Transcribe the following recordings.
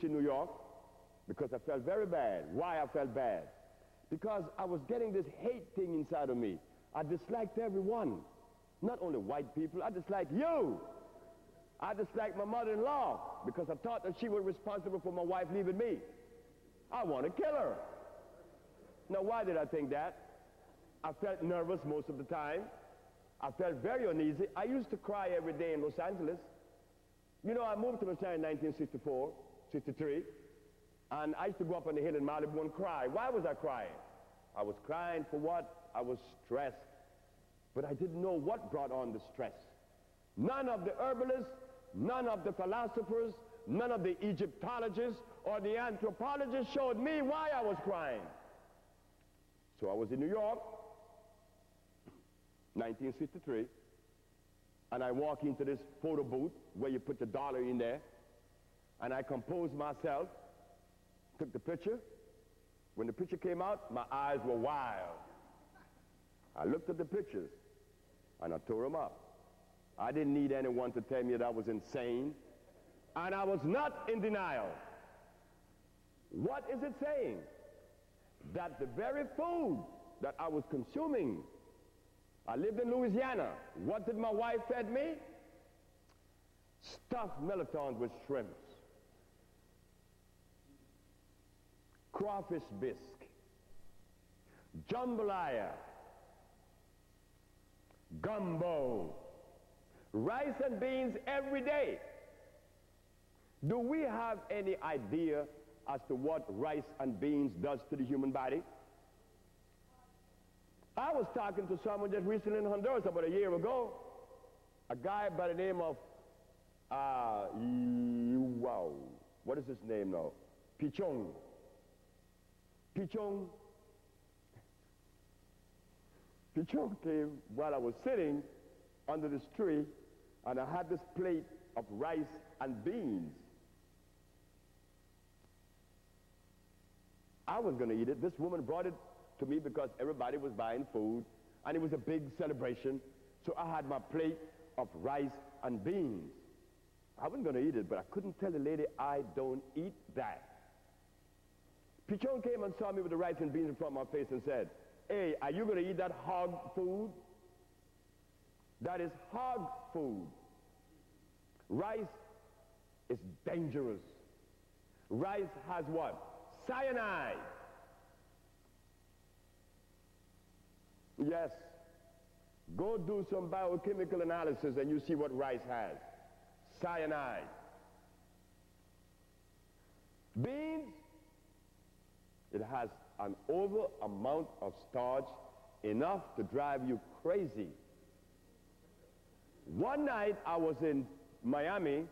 preach in New York because I felt very bad. Why I felt bad? Because I was getting this hate thing inside of me. I disliked everyone, not only white people. I disliked you. I disliked my mother-in-law because I thought that she was responsible for my wife leaving me. I want to kill her. Now, why did I think that? I felt nervous most of the time. I felt very uneasy. I used to cry every day in Los Angeles. You know, I moved to Los Angeles in 1964, 63, and I used to go up on the hill in Malibu and cry. Why was I crying? I was crying for what? I was stressed. But I didn't know what brought on the stress. None of the herbalists, none of the philosophers, none of the Egyptologists or the anthropologists showed me why I was crying. So I was in New York, 1963, and I walk into this photo booth where you put the dollar in there, and I composed myself, took the picture. When the picture came out, my eyes were wild. I looked at the pictures, and I tore them up. I didn't need anyone to tell me that I was insane, and I was not in denial. What is it saying? That the very food that I was consuming, I lived in Louisiana. What did my wife feed me? Stuffed melons with shrimps, crawfish bisque, jambalaya, gumbo, rice and beans every day. Do we have any idea as to what rice and beans does to the human body? I was talking to someone just recently in Honduras about a year ago, a guy by the name of, what is his name now? Pichon. Pichon came while I was sitting under this tree, and I had this plate of rice and beans. I was going to eat it. This woman brought it to me because everybody was buying food, and it was a big celebration. So I had my plate of rice and beans. I wasn't going to eat it, but I couldn't tell the lady, I don't eat that. Pichon came and saw me with the rice and beans in front of my face and said, hey, are you going to eat that hog food? That is hog food. Rice is dangerous. Rice has what? Cyanide. Yes. Go do some biochemical analysis and you see what rice has. Cyanide. Beans, it has an over amount of starch, enough to drive you crazy. One night I was in Miami,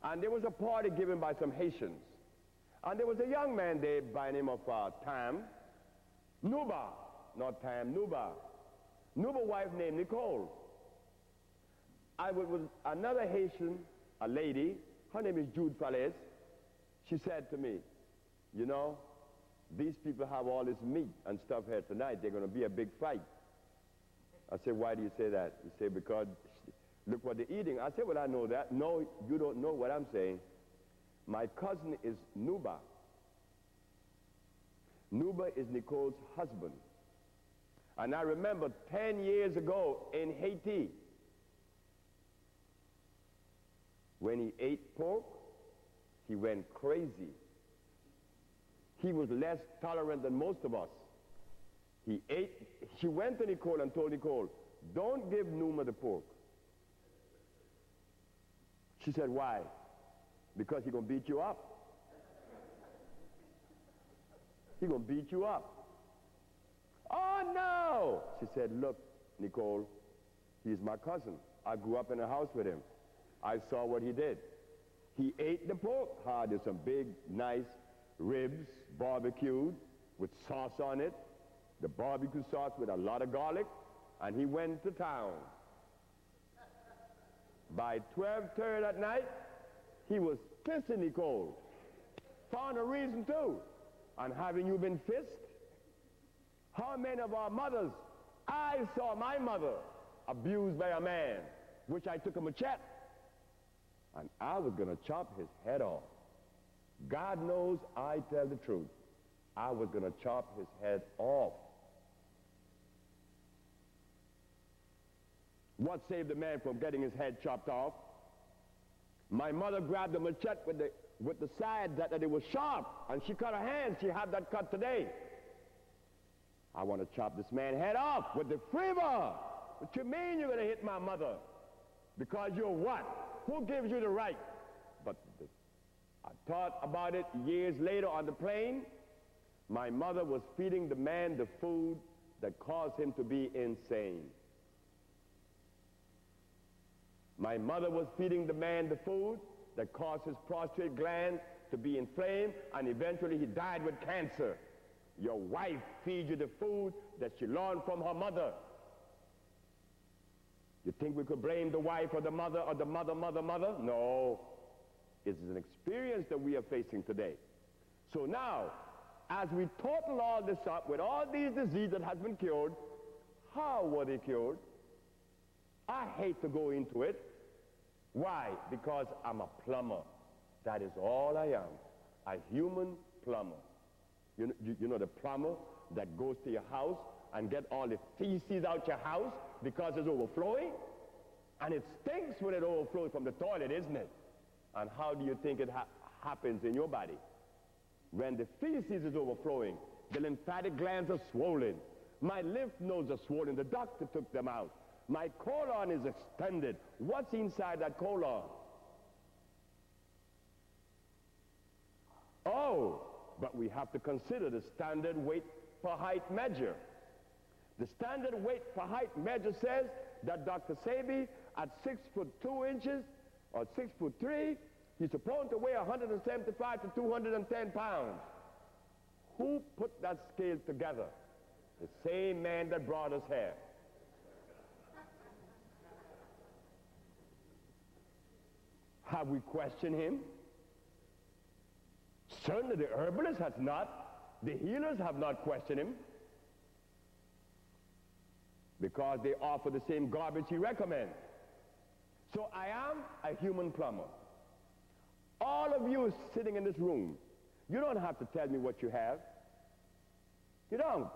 and there was a party given by some Haitians. And there was a young man there by the name of Tam, Nuba, not Tam, Nuba. Nuba wife named Nicole. I was with another Haitian, a lady, her name is Jude Falaise. She said to me, you know, these people have all this meat and stuff here tonight. They're going to be a big fight. I said, why do you say that? You say, because look what they're eating. I said, well, I know that. No, you don't know what I'm saying. My cousin is Nuba. Nuba is Nicole's husband. And I remember 10 years ago in Haiti, when he ate pork, he went crazy. He was less tolerant than most of us. She went to Nicole and told Nicole, don't give Numa the pork. She said, why? Because he's going to beat you up. He's going to beat you up. Oh, no! She said, look, Nicole, he's my cousin. I grew up in a house with him. I saw what he did. He ate the pork. There's some big, nice ribs, barbecued, with sauce on it. The barbecue sauce with a lot of garlic. And he went to town. By 12:30 at night, he was pissing Nicole. Found a reason too. And having you been fist? How many of our mothers, I saw my mother abused by a man, which I took a machete, and I was going to chop his head off. God knows I tell the truth. I was going to chop his head off. What saved the man from getting his head chopped off? My mother grabbed the machete with the side that it was sharp, and she cut her hand. She had that cut today. I want to chop this man's head off with the fever. What you mean you're going to hit my mother? Because you're what? Who gives you the right? But I thought about it years later on the plane. My mother was feeding the man the food that caused him to be insane. My mother was feeding the man the food that caused his prostate gland to be inflamed, and eventually he died with cancer. Your wife feeds you the food that she learned from her mother. You think we could blame the wife or the mother or the mother? No. It's an experience that we are facing today. So now, as we total all this up with all these diseases that has been cured, how were they cured? I hate to go into it. Why? Because I'm a plumber. That is all I am. A human plumber. You know the plumber that goes to your house and get all the feces out your house because it's overflowing? And it stinks when it overflows from the toilet, isn't it? And how do you think it happens in your body? When the feces is overflowing, the lymphatic glands are swollen. My lymph nodes are swollen. The doctor took them out. My colon is extended. What's inside that colon? Oh, but we have to consider the standard weight per height measure. The standard weight per height measure says that Dr. Sebi, at 6'2" or 6'3", he's supposed to weigh 175 to 210 pounds. Who put that scale together? The same man that brought us here. Have we questioned him? Certainly the herbalist has not. The healers have not questioned him, because they offer the same garbage he recommends. So I am a human plumber. All of you sitting in this room, you don't have to tell me what you have. You don't.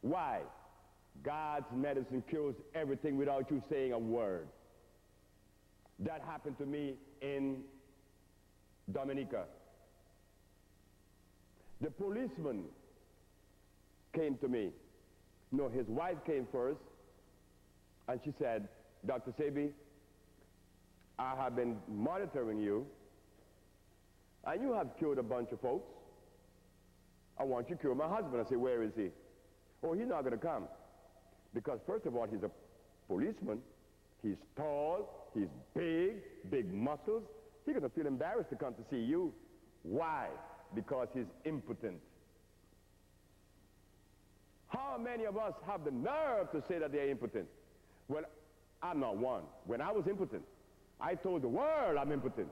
Why? God's medicine cures everything without you saying a word. That happened to me in Dominica. The policeman came to me. No, his wife came first, and she said, Dr. Sebi, I have been monitoring you, and you have cured a bunch of folks. I want you to cure my husband. I said, where is he? Oh, he's not going to come. Because first of all, he's a policeman. He's tall, he's big muscles. He's going to feel embarrassed to come to see you. Why? Because he's impotent. How many of us have the nerve to say that they're impotent? Well, I'm not one. When I was impotent, I told the world I'm impotent,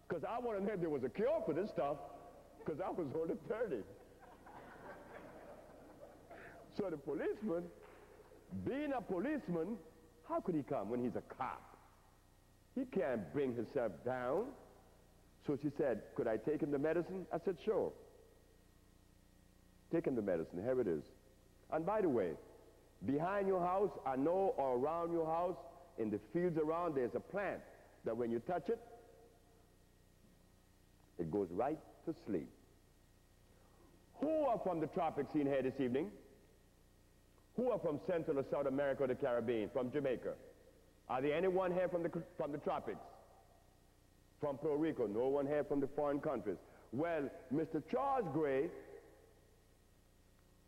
because I wanted to know if there was a cure for this stuff, because I was only 30. So the policeman, being a policeman, how could he come when he's a cop? He can't bring himself down. So she said, could I take him the medicine? I said, sure. Take him the medicine. Here it is. And by the way, behind your house, I know, or around your house, in the fields around, there's a plant that when you touch it, it goes right to sleep. Who are from the tropics in here this evening? Who are from Central or South America or the Caribbean, from Jamaica? Are there anyone here from the tropics? From Puerto Rico? No one here from the foreign countries. Well, Mr. Charles Gray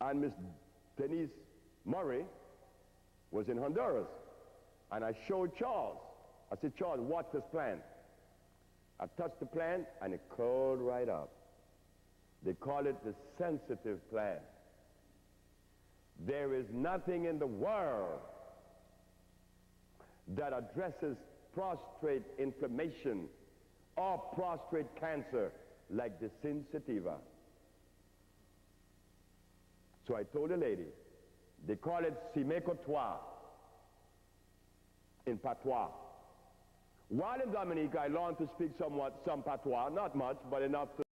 and Miss Denise Murray was in Honduras. And I showed Charles. I said, Charles, watch this plant. I touched the plant and it curled right up. They call it the sensitive plant. There is nothing in the world that addresses prostate inflammation or prostate cancer like the sensitiva. So I told the lady, they call it simecotois in patois. While in Dominica, I learned to speak some patois, not much, but enough to